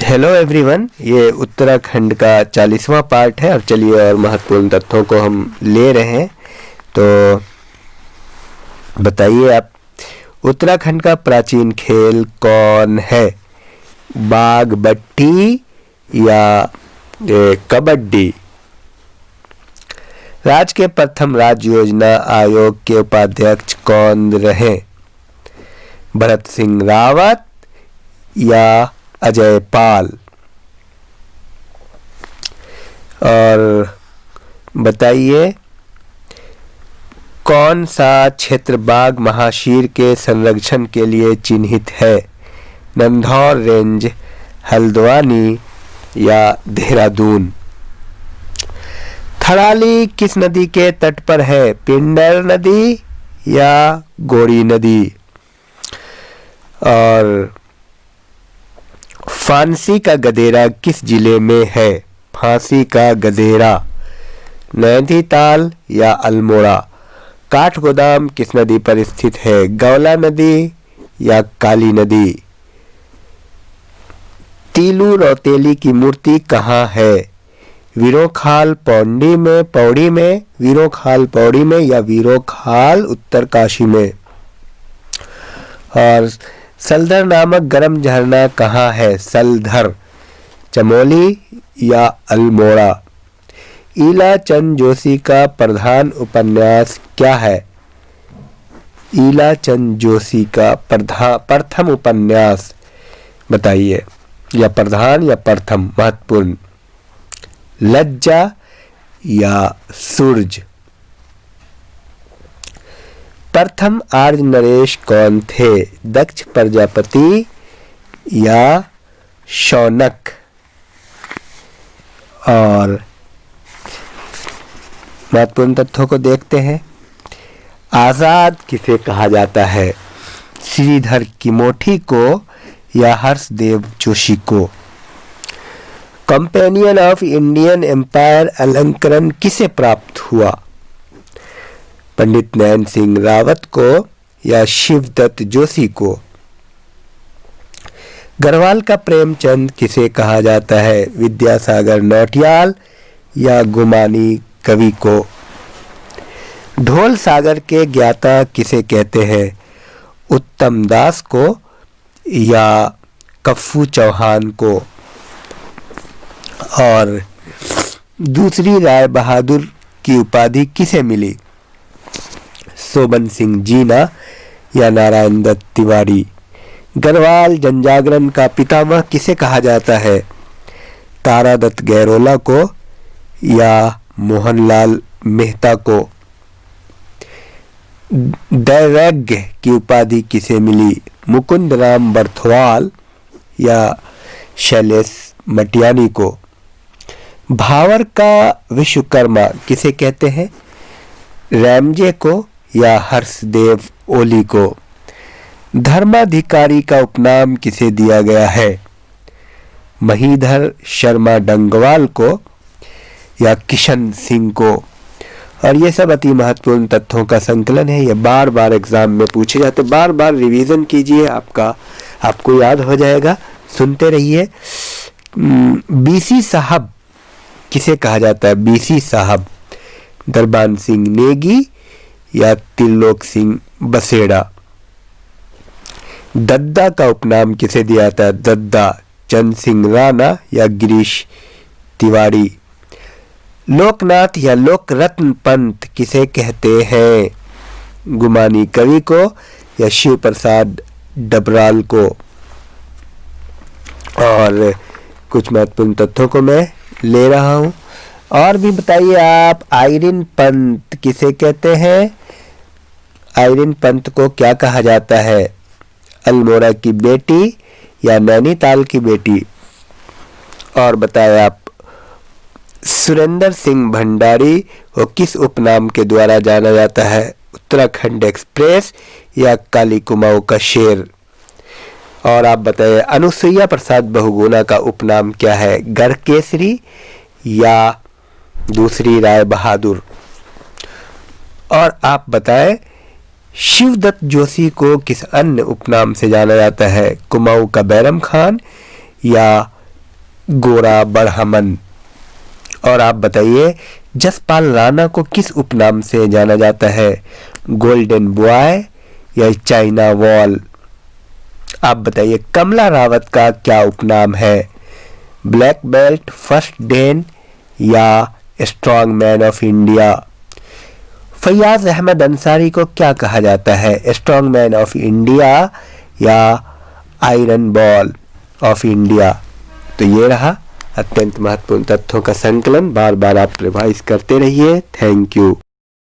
Hello everyone, ये उत्तराखंड का 40वां part है। और चलिए और महत्वपूर्ण तथ्यों को हम ले रहे हैं। तो बताइए आप, उत्तराखंड का प्राचीन खेल कौन है? बाघ बट्टी या कबड्डी? राज्य के प्रथम राज्य योजना आयोग के उपाध्यक्ष कौन रहे? भरत सिंह रावत या अजय पाल? और बताइए, कौन सा क्षेत्र बाघ महाशीर के संरक्षण के लिए चिन्हित है? नंधौर रेंज, हल्द्वानी या देहरादून? थराली किस नदी के तट पर है? पिंडर नदी या गोरी नदी? और फांसी का गदेरा किस जिले में है? फांसी का गदेरा नैनीताल या अल्मोड़ा? काठगोदाम किस नदी पर स्थित है? गौला नदी या काली नदी? तीलू रौतेली की मूर्ति कहाँ है? वीरोखाल पौड़ी में, वीरोखाल पौड़ी में या वीरोखाल उत्तरकाशी में? और सलधर नामक गर्म झरना कहाँ है? सलधर, चमोली या अल्मोड़ा? ईला चंद जोशी का प्रधान उपन्यास क्या है? ईला चंद जोशी का प्रथम उपन्यास बताइए, या प्रधान या प्रथम महत्वपूर्ण? लज्जा या सूरज? प्रथम आर्य नरेश कौन थे? दक्ष प्रजापति या शौनक? और महत्वपूर्ण तथ्यों को देखते हैं। आजाद किसे कहा जाता है? श्रीधर किमोठी को या हर्षदेव जोशी को? कंपेनियन ऑफ इंडियन एम्पायर अलंकरण किसे प्राप्त हुआ? पंडित नैन सिंह रावत को या शिवदत्त जोशी को? गढ़वाल का प्रेमचंद किसे कहा जाता है? विद्यासागर नौटियाल या गुमानी कवि को? ढोल सागर के ज्ञाता किसे कहते हैं? उत्तम दास को या कफ्फू चौहान को? और दूसरी राय बहादुर की उपाधि किसे मिली? सोबन सिंह जीना या नारायण दत्त तिवारी? गढ़वाल जनजागरण का पितामह किसे कहा जाता है? तारादत्त गैरोला को या मोहनलाल मेहता को? दैवज्ञ की उपाधि किसे मिली? मुकुंद राम बर्थवाल या शैलेश मटियानी को? भावर का विश्वकर्मा किसे कहते हैं? रैमजे को या हर्षदेव ओली को? धर्माधिकारी का उपनाम किसे दिया गया है? महीधर शर्मा डंगवाल को या किशन सिंह को? और ये सब अति महत्वपूर्ण तथ्यों का संकलन है। ये बार बार एग्जाम में पूछे जाते, बार बार रिवीजन कीजिए, आपको याद हो जाएगा। सुनते रहिए। बीसी साहब किसे कहा जाता है? बीसी साहब दरबान सिंह नेगी या त्रिलोक सिंह बसेड़ा? दद्दा का उपनाम किसे दिया जाता है? दद्दा चंद सिंह राणा या गिरीश तिवारी? लोकनाथ या लोकरत्न पंत किसे कहते हैं? गुमानी कवि को या शिव प्रसाद डबराल को? और कुछ महत्वपूर्ण तथ्यों को मैं ले रहा हूं। और भी बताइए आप, आइरिन पंत किसे कहते हैं? आइरिन पंत को क्या कहा जाता है? अल्मोड़ा की बेटी या नैनीताल की बेटी? और बताएं आप, सुरेंद्र सिंह भंडारी को किस उपनाम के द्वारा जाना जाता है? उत्तराखंड एक्सप्रेस या काली कुमाऊं का शेर? और आप बताएं, अनुसुईया प्रसाद बहुगुणा का उपनाम क्या है? गढ़केसरी या दूसरी राय बहादुर? और आप बताएं, शिवदत्त जोशी को किस अन्य उपनाम से जाना जाता है? कुमाऊं का बैरम खान या गोरा बड़हमन। और आप बताइए जसपाल राणा को किस उपनाम से जाना जाता है? गोल्डन बॉय या चाइना वॉल? आप बताइए कमला रावत का क्या उपनाम है? ब्लैक बेल्ट, फर्स्ट डैन या strong man of India? Faiyaz Ahmad Ansari को क्या कहा जाता है? स्ट्रॉन्ग मैन ऑफ इंडिया या आयरन बॉल ऑफ इंडिया? तो ये रहा अत्यंत महत्वपूर्ण तथ्यों का संकलन। बार बार आप रिवाइज करते रहिए। Thank you.